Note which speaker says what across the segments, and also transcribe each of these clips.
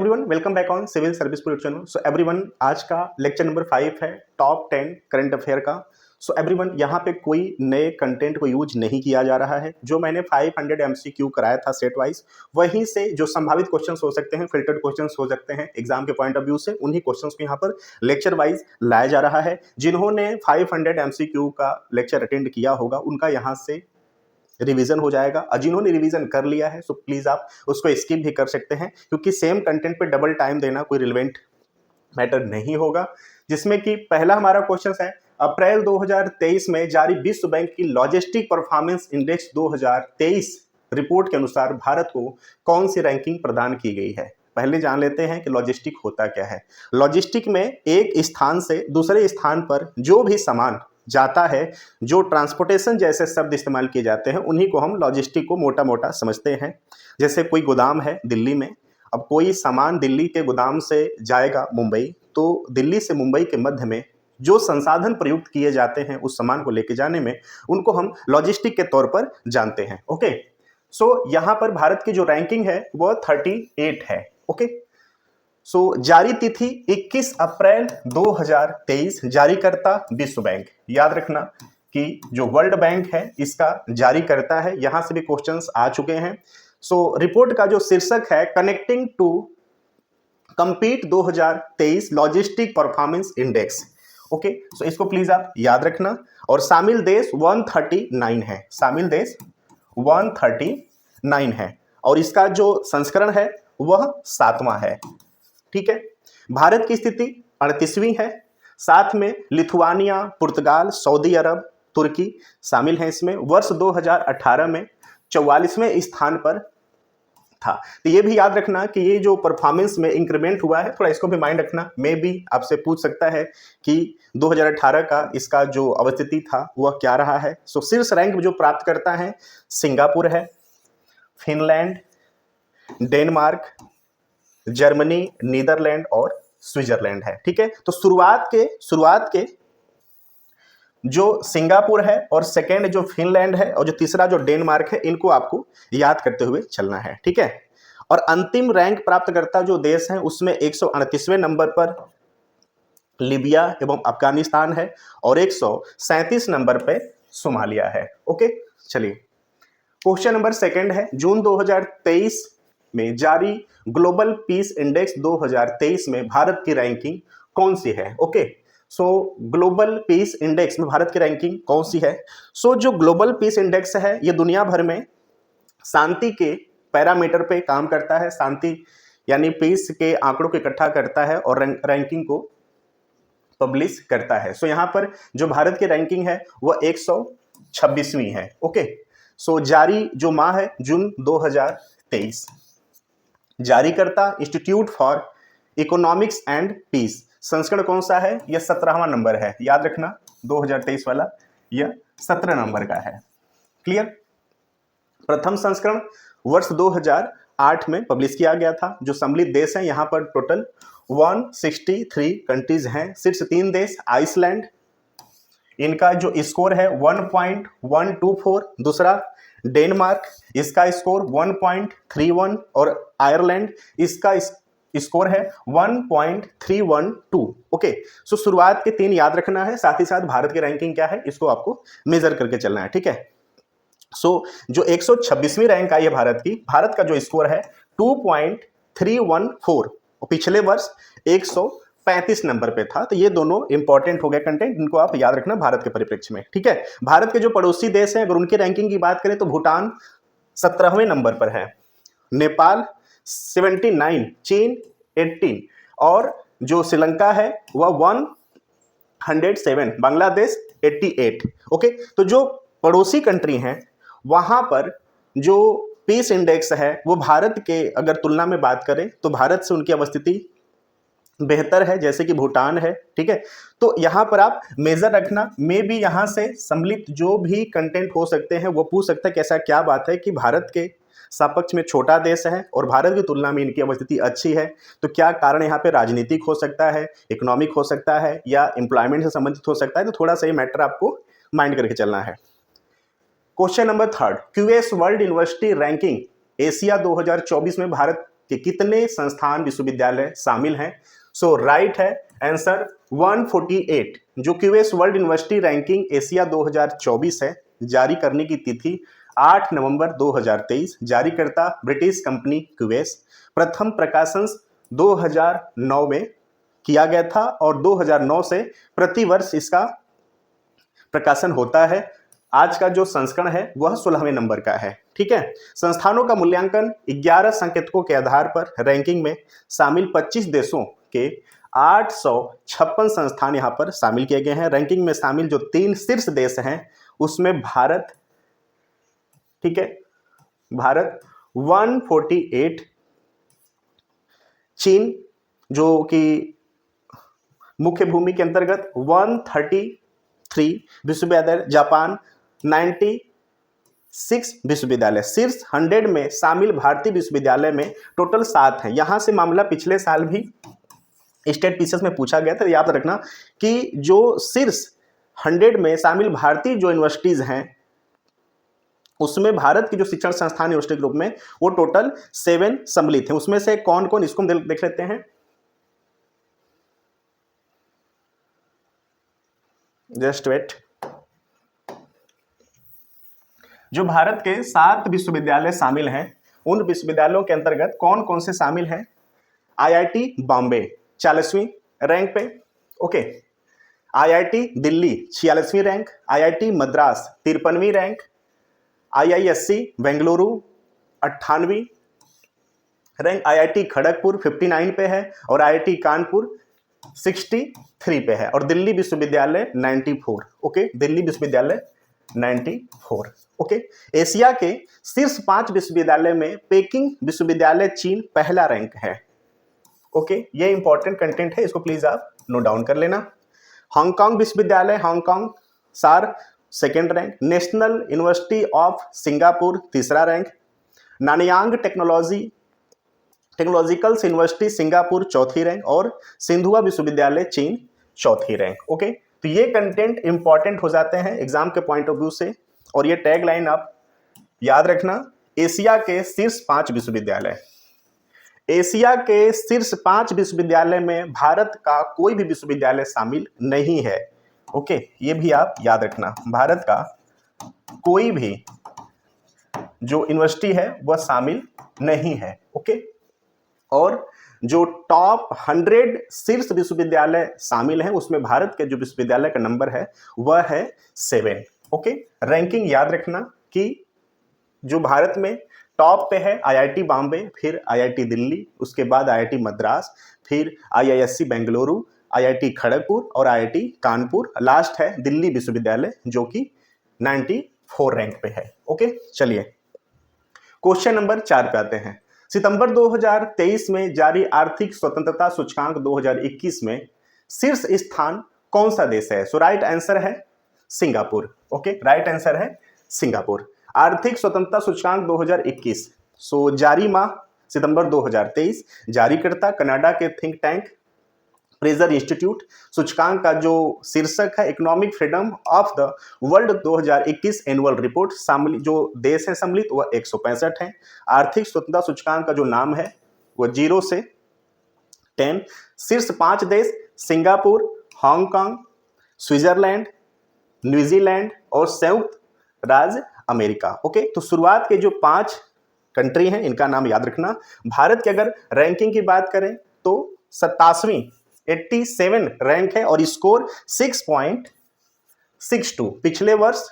Speaker 1: Everyone welcome back on civil service production. So everyone आज का lecture number 5 है top 10 current affair का। So everyone यहाँ पे कोई नए कंटेंट को यूज नहीं किया जा रहा है। जो मैंने 500 MCQ कराया था सेट वाइज, वहीं से जो संभावित क्वेश्चंस हो सकते हैं, फिल्टर्ड क्वेश्चंस हो सकते हैं एग्जाम के पॉइंट ऑफ व्यू से, उन्हीं क्वेश्चंस को यहाँ पर लेक्चर वाइज लाया जा रहा है। जिन्होंने 500 MCQ का लेक्चर अटेंड किया होगा उनका यहाँ से रिवीजन हो जाएगा, और जिन्होंने रिवीजन कर लिया है सो प्लीज आप उसको स्किप भी कर सकते हैं, क्योंकि सेम कंटेंट पे डबल टाइम देना कोई रिलेवेंट मैटर नहीं होगा। जिसमें कि पहला हमारा क्वेश्चन है, अप्रैल 2023 में जारी विश्व बैंक की लॉजिस्टिक परफॉर्मेंस इंडेक्स 2023 रिपोर्ट के अनुसार भारत को कौन सी रैंकिंग प्रदान की गई है। पहले जान लेते हैं कि लॉजिस्टिक होता क्या है। लॉजिस्टिक में एक स्थान से दूसरे स्थान पर जो भी सामान जाता है, जो ट्रांसपोर्टेशन जैसे शब्द इस्तेमाल किए जाते हैं, उन्हीं को हम लॉजिस्टिक को मोटा मोटा समझते हैं। जैसे कोई गोदाम है दिल्ली में, अब कोई सामान दिल्ली के गोदाम से जाएगा मुंबई, तो दिल्ली से मुंबई के मध्य में जो संसाधन प्रयुक्त किए जाते हैं उस सामान को लेके जाने में, उनको हम लॉजिस्टिक के तौर पर जानते हैं। ओके, सो यहाँ पर भारत की जो रैंकिंग है वह 38 है। ओके, सो जारी तिथि 21 अप्रैल 2023, जारीकर्ता विश्व बैंक। याद रखना कि जो वर्ल्ड बैंक है इसका जारी करता है। यहां से भी क्वेश्चंस आ चुके हैं। सो रिपोर्ट का जो शीर्षक है, connecting to compete 2023 logistic performance index. Okay, so इसको प्लीज आप याद रखना। और शामिल देश 139 है, शामिल देश 139 है, और इसका जो संस्करण है वह 7वां है। ठीक है, भारत की स्थिति 38वीं है। साथ में लिथुआनिया, पुर्तगाल, सऊदी अरब, तुर्की शामिल हैं इसमें। वर्ष 2018 में 44वें स्थान पर था। तो ये भी याद रखना कि ये जो परफॉर्मेंस में इंक्रीमेंट हुआ है, थोड़ा इसको भी माइंड रखना। मे भी आपसे पूछ सकता है कि 2018 का इसका जो अवस्थिति था वह क्या रहा है। सो शीर्ष रैंक जो प्राप्त करता है सिंगापुर है, फिनलैंड, डेनमार्क, जर्मनी, नीदरलैंड और स्विट्जरलैंड है। ठीक है, तो शुरुआत के जो सिंगापुर है और सेकेंड जो फिनलैंड है और जो तीसरा जो डेनमार्क है, इनको आपको याद करते हुए चलना है। ठीक है, और अंतिम रैंक प्राप्त करता जो देश है उसमें 138वें नंबर पर लीबिया एवं अफगानिस्तान है, और 137 नंबर पे सोमालिया है। ओके, चलिए क्वेश्चन नंबर सेकेंड है, जून 2023 में जारी ग्लोबल पीस इंडेक्स 2023 में भारत की रैंकिंग कौन सी है। ओके, सो ग्लोबल पीस इंडेक्स में भारत की रैंकिंग कौन सी है। सो जो ग्लोबल पीस इंडेक्स है ये दुनिया भर में शांति के पैरामीटर पे काम करता है। शांति यानी पीस के आंकड़ों को इकट्ठा करता है और रैंकिंग को पब्लिश करता है। सो यहाँ पर जो भारत की रैंकिंग है वह 126वीं है। ओके, सो जारी जो माह है जून 2023। जारीकर्ता institute for economics and peace. संस्करण कौन सा है, यह 17वां नंबर है। याद रखना 2023 वाला यह 17 नंबर का है। क्लियर। प्रथम संस्करण वर्ष 2008 में पब्लिश किया गया था। जो सम्मिलित देश हैं यहाँ पर टोटल 163 कंट्रीज हैं। शीर्ष 3 देश आइसलैंड, इनका जो स्कोर है 1.124। दूसरा डेनमार्क, इसका स्कोर 1.31, और आयरलैंड इसका स्कोर है 1.312। ओके, सो शुरुआत के 3 याद रखना है, साथ ही साथ भारत की रैंकिंग क्या है इसको आपको मेजर करके चलना है। ठीक है, सो जो 126वीं रैंक आई है भारत की, भारत का जो स्कोर है 2.314, और पिछले वर्ष 135 नंबर पे था। तो ये दोनों इंपॉर्टेंट हो गए कंटेंट, इनको आप याद रखना भारत के परिप्रेक्ष्य में। ठीक है, भारत के जो पड़ोसी देश हैं अगर उनकी रैंकिंग की बात करें तो भूटान 17वें नंबर पर है, नेपाल 79, चीन 18, और जो श्रीलंका है वह 107, बांग्लादेश 88। ओके, तो जो पड़ोसी कंट्री हैं वहां पर जो पीस इंडेक्स है वो भारत के अगर तुलना में बात करें तो भारत से उनकी अवस्थिति बेहतर है, जैसे कि भूटान है। ठीक है, तो यहाँ पर आप मेजर रखना। मे भी यहाँ से सम्मिलित जो भी कंटेंट हो सकते हैं वो पूछ सकता है कि ऐसा क्या बात है कि भारत के सापेक्ष में छोटा देश है और भारत की तुलना में इनकी अवस्थिति अच्छी है। तो क्या कारण यहाँ पे राजनीतिक हो सकता है, इकोनॉमिक हो सकता है, या एम्प्लॉयमेंट से संबंधित हो सकता है। तो थोड़ा सा ये मैटर आपको माइंड करके चलना है। Question number 3, QS world University ranking Asia 2024 में भारत कि कितने संस्थान विश्वविद्यालय शामिल हैं? सो राइट है आंसर 148, जो QS world University ranking Asia 2024 है। जारी करने की तिथि 8 नवंबर 2023। जारीकर्ता ब्रिटिश कंपनी क्यूएस। प्रथम प्रकाशन 2009 में किया गया था और 2009 से प्रतिवर्ष इसका प्रकाशन होता है। आज का जो संस्करण है वह 16वें नंबर का है। ठीक है, संस्थानों का मूल्यांकन 11 संकेतकों के आधार पर रैंकिंग में शामिल 25 देशों के 856 संस्थान यहां पर शामिल किए गए हैं। रैंकिंग में शामिल जो 3 शीर्ष देश हैं उसमें भारत, ठीक है, भारत 148, चीन जो कि मुख्य भूमि के अंतर्गत 133 विश्वविद्यालय, जापान 96 विश्वविद्यालय। शीर्ष 100 में शामिल भारतीय विश्वविद्यालय में टोटल 7 हैं। यहां से मामला पिछले साल भी स्टेट पीसीएस में पूछा गया था। याद रखना कि जो शीर्ष 100 में शामिल भारतीय जो यूनिवर्सिटीज हैं उसमें भारत की जो शिक्षण संस्थान यूनिवर्सिटी ग्रुप में वो टोटल 7 सम्मिलित हैं। उसमें से कौन कौन, इसको हम देख लेते हैं। Just wait. जो भारत के 7 विश्वविद्यालय शामिल हैं उन विश्वविद्यालयों के अंतर्गत कौन कौन से शामिल हैं? आईआईटी बॉम्बे 40वीं रैंक पे, ओके। आईआईटी दिल्ली 46वीं रैंक, आईआईटी मद्रास 53वीं रैंक, आईआईएससी बेंगलुरु 98वीं रैंक, आईआईटी खड़गपुर 59 पे है और आईआईटी कानपुर 63 पे है और दिल्ली विश्वविद्यालय 94, ओके, दिल्ली विश्वविद्यालय 94, ओके। एशिया के शीर्ष 5 विश्वविद्यालय में पेकिंग विश्वविद्यालय चीन पहला रैंक है, ओके। ये इंपॉर्टेंट कंटेंट है, इसको प्लीज आप नोट डाउन कर लेना। हांगकांग विश्वविद्यालय हांगकांग सार 2nd rank, national university of Singapore 3रा rank, Nanyang Technological University Singapore 4थी रैंक और सिंधुआ विश्वविद्यालय चीन 4थी रैंक, ओके। तो ये कंटेंट इंपॉर्टेंट हो जाते हैं एग्जाम के पॉइंट ऑफ व्यू से। और ये टैग लाइन आप याद रखना, एशिया के शीर्ष 5 विश्वविद्यालय। एशिया के शीर्ष 5 विश्वविद्यालय में भारत का कोई भी विश्वविद्यालय शामिल नहीं है, ओके। ये भी आप याद रखना, भारत का कोई भी जो यूनिवर्सिटी है वह शामिल नहीं है, ओके। और जो टॉप 100 शीर्ष विश्वविद्यालय शामिल हैं उसमें भारत के जो विश्वविद्यालय का नंबर है वह है 7, ओके। रैंकिंग याद रखना कि जो भारत में टॉप पे है आईआईटी बॉम्बे, फिर आईआईटी दिल्ली, उसके बाद आईआईटी मद्रास, फिर आईआईएससी बेंगलुरु, आईआईटी खड़गपुर और आईआईटी कानपुर। लास्ट है दिल्ली विश्वविद्यालय जो कि 94 रैंक पे है, ओके। चलिए क्वेश्चन नंबर 4 पे आते हैं। सितंबर 2023 में जारी आर्थिक स्वतंत्रता सूचकांक 2021 में शीर्ष स्थान कौन सा देश है? सो राइट आंसर है सिंगापुर, ओके। राइट आंसर है सिंगापुर। आर्थिक स्वतंत्रता सूचकांक 2021, सो जारी माह सितंबर 2023, जारीकर्ता कनाडा के थिंक टैंक फ्रेजर इंस्टीट्यूट। सूचकांक का जो शीर्षक है economic freedom of the world 2021 annual report. शामिल जो देश है सम्मिलित वह 165 है। आर्थिक स्वतंत्रता सूचकांक का जो नाम है वह 0 से 10। शीर्ष 5 देश सिंगापुर, हांगकांग, स्विट्जरलैंड, न्यूजीलैंड और संयुक्त राज्य अमेरिका, ओके। तो शुरुआत के जो 5 कंट्री हैं इनका नाम याद रखना। भारत की अगर रैंकिंग की बात करें तो 87वीं 87 रैंक है और स्कोर 6.62, पिछले वर्ष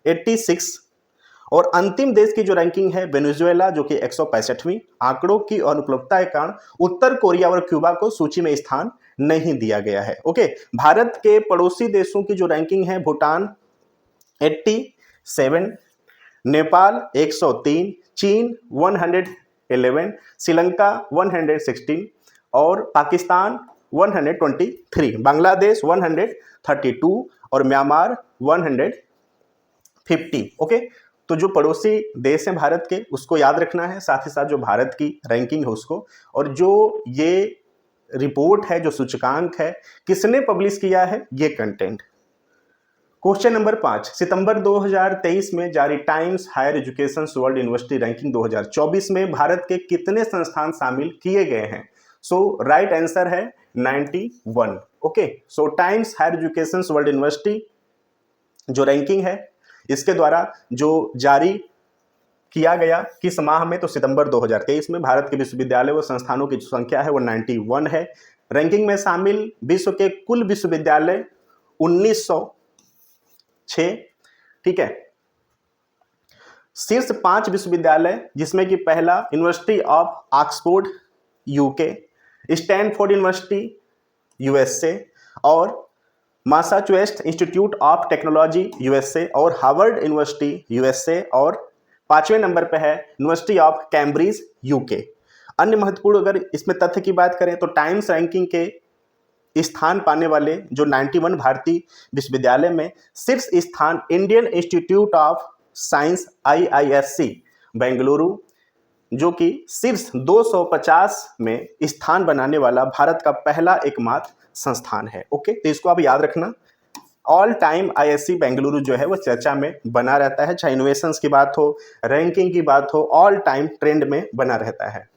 Speaker 1: 86। और अंतिम देश की जो रैंकिंग है वेनेजुएला जो कि 165वीं। आंकड़ों की अनुपलब्धता के कारण उत्तर कोरिया और क्यूबा को सूची में स्थान नहीं दिया गया है, ओके। भारत के पड़ोसी देशों की जो रैंकिंग है भूटान 87, नेपाल 103, चीन 111, श्रीलंका 116 और पाकिस्तान 123, बांग्लादेश 132 और म्यांमार 150, ओके। तो जो पड़ोसी देश हैं भारत के उसको याद रखना है, साथ ही साथ जो भारत की रैंकिंग है उसको। और जो ये रिपोर्ट है, जो सूचकांक है, किसने पब्लिश किया है ये कंटेंट? क्वेश्चन नंबर 5, सितंबर 2023 में जारी Times Higher Education World University ranking 2024 में भारत के कितने संस्थान शामिल किए गए हैं? सो राइट आंसर है 91। Okay, so Times Higher Education World University जो रैंकिंग है इसके द्वारा जो जारी किया गया किस माह में, तो सितंबर 2023 में भारत के विश्वविद्यालय व संस्थानों की जो संख्या है वो 91 है। रैंकिंग में शामिल विश्व के कुल विश्वविद्यालय 1906, ठीक है। शीर्ष 5 विश्वविद्यालय जिसमें कि पहला University of Oxford UK, Stanford University USA और Massachusetts Institute of Technology USA और हार्वर्ड यूनिवर्सिटी यूएसए, और 5वें नंबर पे है यूनिवर्सिटी ऑफ कैम्ब्रिज यूके। अन्य महत्वपूर्ण अगर इसमें तथ्य की बात करें तो टाइम्स रैंकिंग के स्थान पाने वाले जो 91 भारतीय विश्वविद्यालय में शीर्ष स्थान Indian institute of science IISc Bengaluru, जो कि शीर्ष 250 में स्थान बनाने वाला भारत का पहला एकमात्र संस्थान है। ओके, तो इसको आप याद रखना। ऑल टाइम IISc बेंगलुरु जो है वो चर्चा में बना रहता है, चाहे इनोवेशंस की बात हो, रैंकिंग की बात हो, ऑल टाइम ट्रेंड में बना रहता है।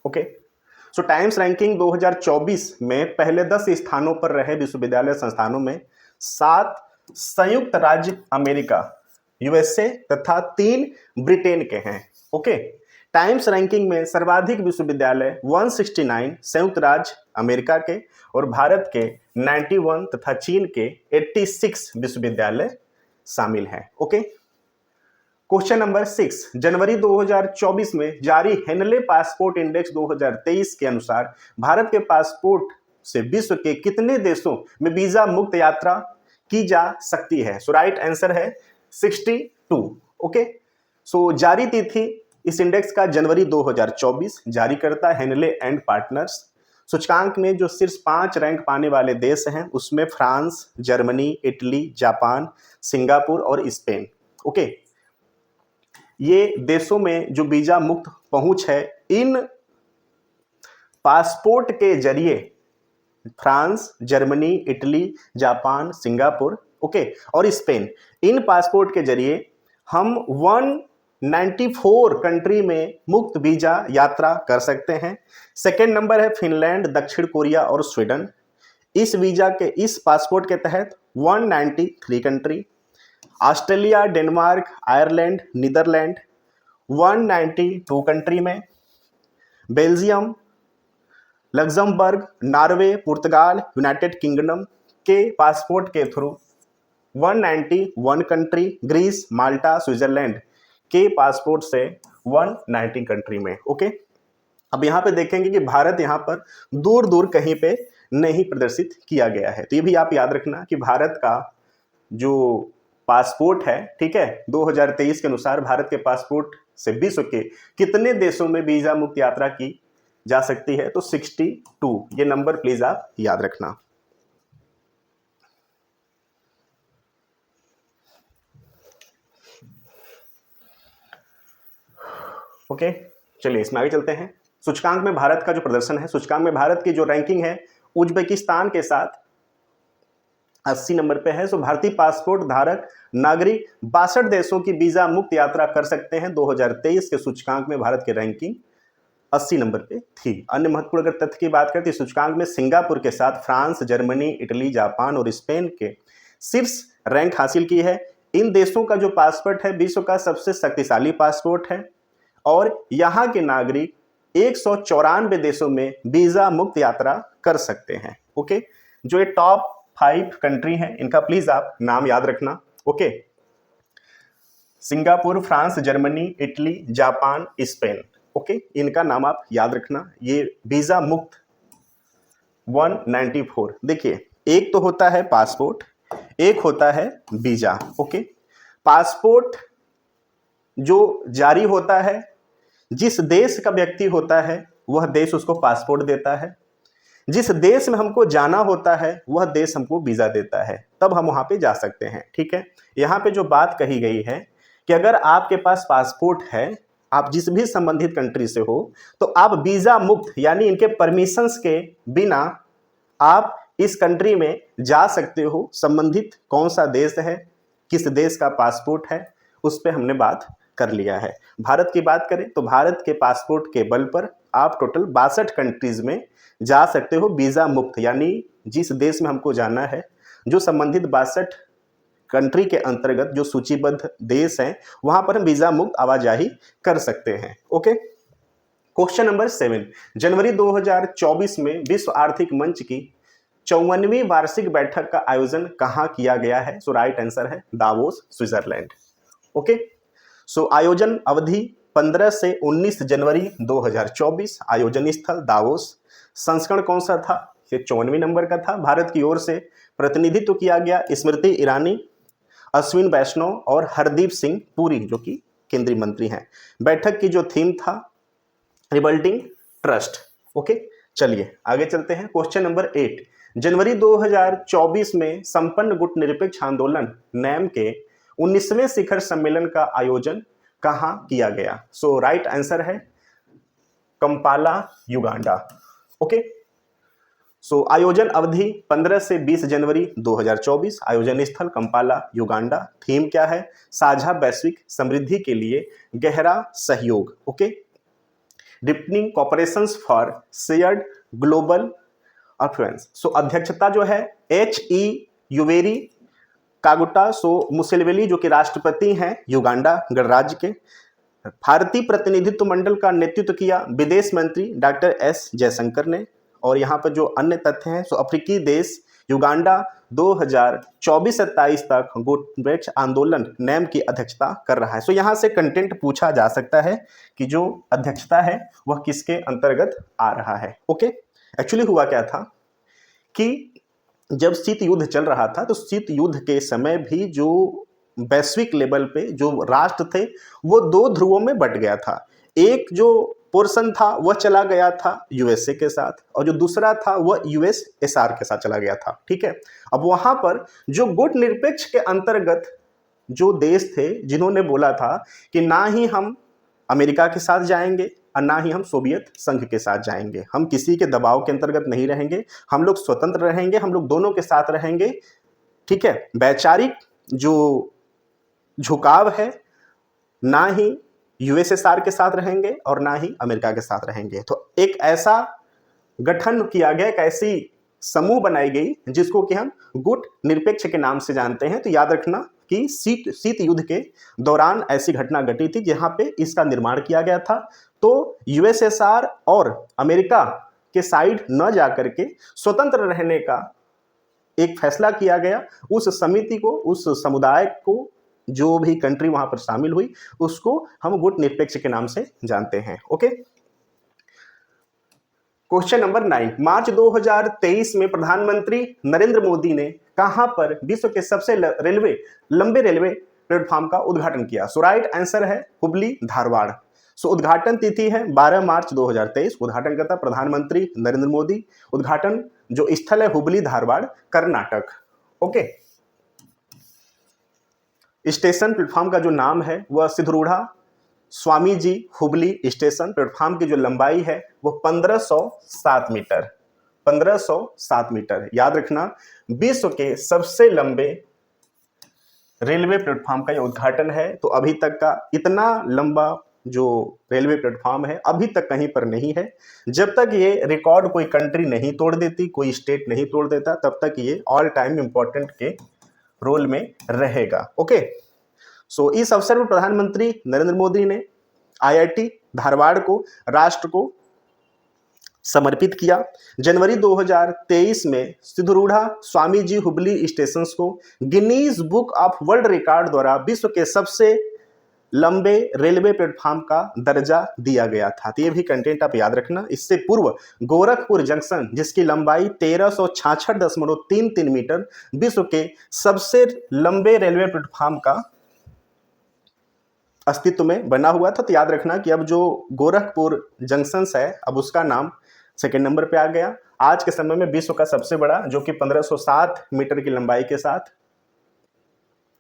Speaker 1: ओके, सो टाइम्स रैंकिंग 2024 में पहले 10 स्थानों पर रहे विश्वविद्यालय संस्थानों में 7 संयुक्त राज्य अमेरिका USA तथा 3 ब्रिटेन के हैं। ओके, टाइम्स रैंकिंग में सर्वाधिक विश्वविद्यालय 169 संयुक्त राज्य अमेरिका के और भारत के 91 तथा चीन के 86 विश्वविद्यालय शामिल हैं। ओके, क्वेश्चन नंबर 6, जनवरी 2024 में जारी हेनले पासपोर्ट इंडेक्स 2023 के अनुसार भारत के पासपोर्ट से विश्व के कितने देशों में वीजा मुक्त यात्रा की जा सकती है? सो राइट आंसर है 62। ओके, सो जारी तिथि इस इंडेक्स का जनवरी 2024 जारी करता है हेनले एंड पार्टनर्स। सूचकांक में जो शीर्ष 5 रैंक पाने वाले देश हैं उसमें France, Germany, Italy, Japan, Singapore और स्पेन। ओके, ये देशों में जो वीजा मुक्त पहुंच है इन पासपोर्ट के जरिए France, Germany, Italy, Japan, Singapore, okay, और स्पेन, इन पासपोर्ट के जरिए हम 194 कंट्री में मुक्त वीजा यात्रा कर सकते हैं। सेकेंड नंबर है फिनलैंड, दक्षिण कोरिया और स्वीडन। इस वीजा के इस पासपोर्ट के तहत 193 country, Australia, Denmark, Ireland, Netherland 192 country में, बेल्जियम, लग्जमबर्ग, नॉर्वे, पुर्तगाल, यूनाइटेड किंगडम के पासपोर्ट के through 191 country, Greece, Malta, Switzerland के पासपोर्ट से 190 कंट्री में। ओके, अब यहाँ पे देखेंगे कि भारत यहाँ पर दूर दूर कहीं पे नहीं प्रदर्शित किया गया है, तो ये भी आप याद रखना कि भारत का जो पासपोर्ट है, ठीक है, 2023 के अनुसार भारत के पासपोर्ट से विश्व के कितने देशों में वीजा मुक्त यात्रा की जा सकती है, तो 62। ये नंबर प्लीज आप याद रखना। ओके, चलिए इसमें आगे चलते हैं। सूचकांक में भारत का जो प्रदर्शन है, सूचकांक में भारत की जो रैंकिंग है उज्बेकिस्तान के साथ 80 नंबर पे है। सो भारतीय पासपोर्ट धारक नागरिक 62 देशों की वीजा मुक्त यात्रा कर सकते हैं। 2023 के सूचकांक में भारत की रैंकिंग 80 नंबर पे थी। अन्य महत्वपूर्ण अगर तथ्य की बात करते हैं, सूचकांक में सिंगापुर के साथ फ्रांस, जर्मनी, इटली, जापान और स्पेन के शीर्ष रैंक हासिल की है। इन देशों का जो पासपोर्ट है विश्व का सबसे शक्तिशाली पासपोर्ट है और यहाँ के नागरिक 194 देशों में वीजा मुक्त यात्रा कर सकते हैं। ओके, जो ये टॉप 5 कंट्री हैं इनका प्लीज आप नाम याद रखना। Okay, Singapore, France, Germany, Italy, Japan, Spain. Okay, इनका नाम आप याद रखना। ये वीजा मुक्त 194। देखिए, एक तो होता है पासपोर्ट, एक होता है वीजा। ओके, पासपोर्ट जो जारी होता है, जिस देश का व्यक्ति होता है वह देश उसको पासपोर्ट देता है। जिस देश में हमको जाना होता है वह देश हमको वीजा देता है, तब हम वहां पे जा सकते हैं। ठीक है, यहाँ पे जो बात कही गई है कि अगर आपके पास पासपोर्ट है, आप जिस भी संबंधित कंट्री से हो, तो आप वीजा मुक्त यानी इनके परमिशंस के बिना आप इस कंट्री में जा सकते हो, संबंधित कौन सा देश है, किस देश का पासपोर्ट है, उस पर हमने बात कर लिया है। भारत की बात करें तो भारत के पासपोर्ट के बल पर आप टोटल 62 कंट्रीज में जा सकते हो वीज़ा मुक्त, यानी जिस देश में हमको जाना है, जो संबंधित 62 कंट्री के अंतर्गत जो सूचीबद्ध देश हैं, वहां पर हम वीज़ा मुक्त आवाजाही कर सकते हैं। ओके, क्वेश्चन नंबर 7, जनवरी 2024 में विश्व आर्थिक मंच की 54वीं वार्षिक बैठक का आयोजन कहाँ किया गया है? सो राइट आंसर है दावोस, स्विट्जरलैंड। ओके, सो आयोजन अवधि 15 से 19 जनवरी 2024, आयोजन स्थल दावोस। संस्करण कौन सा था? ये 54वीं नंबर का था। भारत की ओर से प्रतिनिधित्व किया गया स्मृति ईरानी, अश्विन वैष्णव और हरदीप सिंह पुरी, जो कि केंद्रीय मंत्री हैं। बैठक की जो थीम था रिबिल्डिंग ट्रस्ट। ओके, चलिए आगे चलते हैं। क्वेश्चन नंबर 8, जनवरी 2024 में संपन्न गुट निरपेक्ष आंदोलन नैम के 19वें शिखर सम्मेलन का आयोजन कहाँ किया गया? सो राइट आंसर है कंपाला, युगांडा। ओके, सो आयोजन अवधि 15 से 20 जनवरी 2024, आयोजन स्थल कंपाला, युगांडा। थीम क्या है? साझा वैश्विक समृद्धि के लिए गहरा सहयोग। Okay, deepening cooperations for shared global affluence. So अध्यक्षता जो है HE युवेरी कागुटा सो मुसेवेली, जो कि राष्ट्रपति हैं युगांडा गणराज्य के। भारतीय प्रतिनिधित्व मंडल का नेतृत्व किया विदेश मंत्री डॉक्टर S जयशंकर ने। और यहाँ पर जो अन्य तथ्य हैं, सो अफ्रीकी देश युगांडा 2024-27 तक गुट निरपेक्ष आंदोलन नैम की अध्यक्षता कर रहा है। सो यहाँ से कंटेंट पूछा जा सकता है कि जो अध्यक्षता है वह किसके अंतर्गत आ रहा है। ओके, एक्चुअली हुआ क्या था कि जब शीत युद्ध चल रहा था, तो शीत युद्ध के समय भी जो वैश्विक लेवल पे जो राष्ट्र थे वो 2 ध्रुवों में बट गया था। एक जो पोर्शन था वह चला गया था USA के साथ, और जो दूसरा था वह USSR के साथ चला गया था। ठीक है, अब वहां पर जो गुट निरपेक्ष के अंतर्गत जो देश थे, जिन्होंने बोला था कि ना ही हम अमेरिका के साथ जाएंगे और ना ही हम सोवियत संघ के साथ जाएंगे, हम किसी के दबाव के अंतर्गत नहीं रहेंगे, हम लोग स्वतंत्र रहेंगे, हम लोग दोनों के साथ रहेंगे। ठीक है, वैचारिक जो झुकाव है, ना ही USSR के साथ रहेंगे और ना ही अमेरिका के साथ रहेंगे। तो एक ऐसा गठन किया गया, एक ऐसी समूह बनाई गई जिसको कि हम गुट निरपेक्ष के नाम से जानते हैं। तो याद रखना कि शीत युद्ध के दौरान ऐसी घटना घटी थी जहां पे इसका निर्माण किया गया था। तो USSR और अमेरिका के साइड न जाकर के स्वतंत्र रहने का एक फैसला किया गया। उस समिति को, उस समुदाय को, जो भी कंट्री वहां पर शामिल हुई, उसको हम गुट निरपेक्ष के नाम से जानते हैं। ओके, क्वेश्चन नंबर 9, मार्च 2023 में प्रधानमंत्री नरेंद्र मोदी ने कहां पर विश्व के सबसे लंबे रेलवे प्लेटफॉर्म का उद्घाटन किया? सो राइट आंसर है हुबली, धारवाड़। सो उद्घाटन तिथि है 12 मार्च 2023, उद्घाटन करता प्रधानमंत्री नरेंद्र मोदी। उद्घाटन जो स्थल है Hubli, Dharwad, Karnataka. Okay, station platform का जो नाम है वह सिद्धरूढ़ा स्वामी जी हुबली स्टेशन। प्लेटफॉर्म की जो लंबाई है वो 1507 मीटर, 1507 मीटर। याद रखना, विश्व के सबसे लंबे रेलवे प्लेटफॉर्म का ये उद्घाटन है। तो अभी तक का इतना लंबा जो रेलवे प्लेटफॉर्म है अभी तक कहीं पर नहीं है। जब तक ये रिकॉर्ड कोई कंट्री नहीं तोड़ देती, कोई स्टेट नहीं तोड़ देता, तब तक ये ऑल टाइम इंपॉर्टेंट के रोल में रहेगा। ओके, सो इस अवसर पर प्रधानमंत्री नरेंद्र मोदी ने IIT धारवाड़ को राष्ट्र को समर्पित किया। जनवरी 2023 में सिद्धरूढ़ा स्वामी जी हुबली स्टेशंस को Guinness book of world record द्वारा विश्व के सबसे लंबे रेलवे प्लेटफॉर्म का दर्जा दिया गया था। तो ये भी कंटेंट आप याद रखना। इससे पूर्व गोरखपुर जंक्शन, जिसकी लंबाई 1366.33 मीटर, विश्व के सबसे लंबे रेलवे प्लेटफॉर्म का अस्तित्व में बना हुआ था। तो याद रखना कि अब जो गोरखपुर जंक्शन है, अब उसका नाम सेकेंड नंबर पे आ गया। आज के समय में विश्व का सबसे बड़ा, जो कि 1507 मीटर की लंबाई के साथ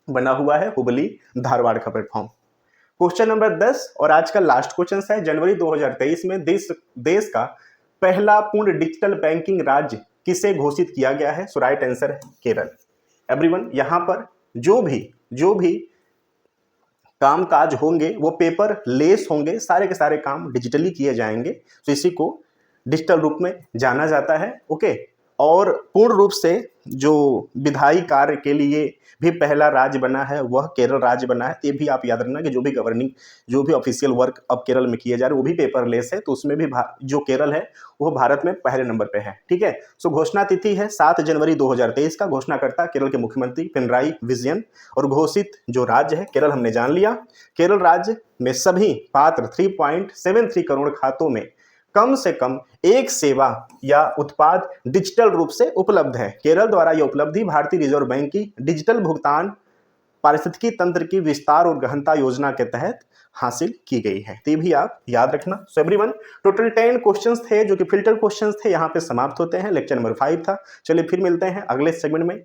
Speaker 1: बना हुआ है, हुबली धारवाड़ का प्लेटफॉर्म। क्वेश्चन नंबर 10 और आज का लास्ट क्वेश्चन है, जनवरी 2023 में देश का पहला पूर्ण डिजिटल बैंकिंग राज्य किसे घोषित किया गया है? सो राइट आंसर है केरल। एवरीवन, यहाँ पर जो भी कामकाज होंगे वो पेपर लेस होंगे, सारे के सारे काम डिजिटली किए जाएंगे। तो इसी को डिजिटल रूप में जाना जाता है। ओके, और पूर्ण रूप से जो विधायी कार्य के लिए भी पहला राज्य बना है वह केरल राज्य बना है। तो ये भी आप याद रखना कि जो भी ऑफिशियल वर्क अब केरल में किए जा रहे हैं वो भी पेपरलेस है, तो उसमें भी जो केरल है वो भारत में पहले नंबर पे है। ठीक है, सो घोषणा तिथि है 7 जनवरी 2023 का। घोषणाकर्ता केरल के मुख्यमंत्री पिनराई विजयन। और घोषित जो राज्य है केरल हमने जान लिया। केरल राज्य में सभी पात्र 3.73 करोड़ खातों में कम से कम एक सेवा या उत्पाद डिजिटल रूप से उपलब्ध है। केरल द्वारा यह उपलब्धि भारतीय रिजर्व बैंक की डिजिटल भुगतान पारिस्थितिकी तंत्र की विस्तार और गहनता योजना के तहत हासिल की गई है। तो ये भी आप याद रखना। सो एवरीवन, टोटल 10 क्वेश्चंस थे जो कि फिल्टर क्वेश्चंस थे, यहाँ पे समाप्त होते हैं। लेक्चर नंबर 5 था। चलिए फिर मिलते हैं अगले सेगमेंट में।